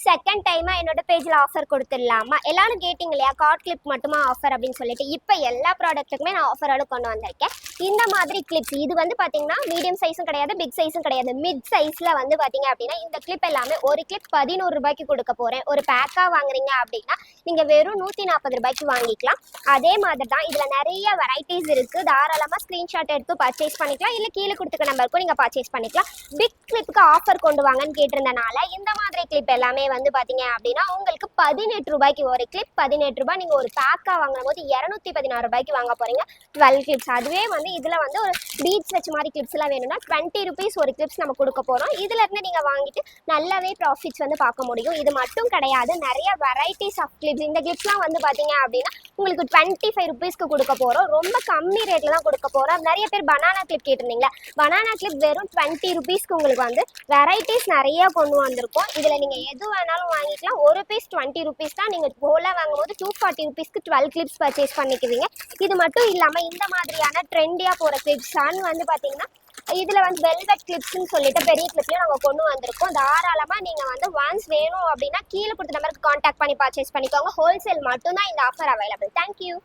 Second டைமா என்னோட பேஜ்ல ஆஃபர் கொடுத்துடலாமா? எல்லாரும் கேட்டிங்க இல்லையா, கார்ட் கிளிப் மட்டுமா ஆஃபர் அப்படின்னு சொல்லிட்டு. இப்போ எல்லா ப்ராடக்ட்டுக்குமே நான் ஆஃபரோட கொண்டு வந்திருக்கேன். இந்த மாதிரி கிளிப்ஸ் இது வந்து பார்த்தீங்கன்னா மீடியம் சைஸும் கிடையாது, பிக் சைஸும் கிடையாது, மிட் சைஸில் வந்து பார்த்தீங்க அப்படின்னா இந்த கிளிப் எல்லாமே ஒரு கிளிப் 11 ரூபாய்க்கு கொடுக்க போகிறேன். ஒரு பேக்காக வாங்குறீங்க அப்படின்னா நீங்கள் வெறும் 140 ரூபாய்க்கு வாங்கிக்கலாம். அதே மாதிரி தான் இதில் நிறைய வெரைட்டிஸ் இருக்குது. தாராளமாக ஸ்க்ரீன்ஷாட் எடுத்து பர்ச்சேஸ் பண்ணிக்கலாம், இல்லை கீழே கொடுத்துக்க நம்பருக்கும் நீங்கள் பர்ச்சேஸ் பண்ணிக்கலாம். பிக் கிளிப்புக்கு ஆஃபர் கொண்டு வாங்கன்னு கேட்டிருந்தனால இந்த மாதிரி கிளிப் எல்லாமே வந்து பாத்தீங்க அப்படின்னா உங்களுக்கு 18 ரூபாய்க்கு ஒரு கிளிப் 18 ரூபாய். நீங்க ஒரு பேக்கா வாங்கும் போது 216 ரூபாய்க்கு வாங்க போறீங்க 12 கிளிப்ஸ். அதுவே வந்து இதுல வந்து ஒரு பீட்ஸ் வச்ச மாதிரி கிளிப்ஸ் எல்லாம் வேணும்னா 20 ருபீஸ் ஒரு கிளிப்ஸ் நம்ம கொடுக்க போறோம். இதுல இருந்து நீங்க வாங்கிட்டு நல்லாவே ப்ராஃபிட்ஸ் வந்து பார்க்க முடியும். இது மட்டும் கிடையாது, நிறைய வெரைட்டிஸ் ஆஃப் கிளிப்ஸ். இந்த கிளிப்ஸ்லாம் வந்து பாத்தீங்க அப்படின்னா உங்களுக்கு 25 ருபீஸ்க்கு கொடுக்க போறோம். ரொம்ப கம்மி ரேட்ல தான் கொடுக்க போறோம். நிறைய பேர் பனானா கிளிப் கேட்டிருந்தீங்களா, பனானா கிளிப் வெறும் 20 ருபீஸ்க்கு உங்களுக்கு வந்து வெரைட்டிஸ் நிறைய கொண்டு வந்திருக்கோம். இதுல நீங்க எது வேணாலும் வாங்கிக்கலாம். ஒரு பீஸ் 20 ருபீஸ் தான். நீங்க ஹோலா வாங்கும்போது 240 ருபீஸ்க்கு 12 கிளிப்ஸ் பர்ச்சேஸ் பண்ணிக்குவீங்க. இது மட்டும் இல்லாம இந்த மாதிரியான ட்ரெண்டியா போற கிளிப்ஸ் வந்து பாத்தீங்கன்னா இதுல வந்து வெல்வெட் கிளிப்ஸ்னு சொல்லிட்டு பெரிய கிளிப்லயும் நாங்க கொண்டு வந்திருக்கோம். தாராளமா நீங்க வந்து ஒன்ஸ் வேணும் அப்படின்னா கீழே கொடுத்த நம்பருக்கு கான்டாக்ட் பண்ணி பர்ச்சேஸ் பண்ணிக்கோங்க. ஹோல்சேல் மட்டும் தான் இந்த ஆஃபர் அவைலபிள். தேங்க்யூ.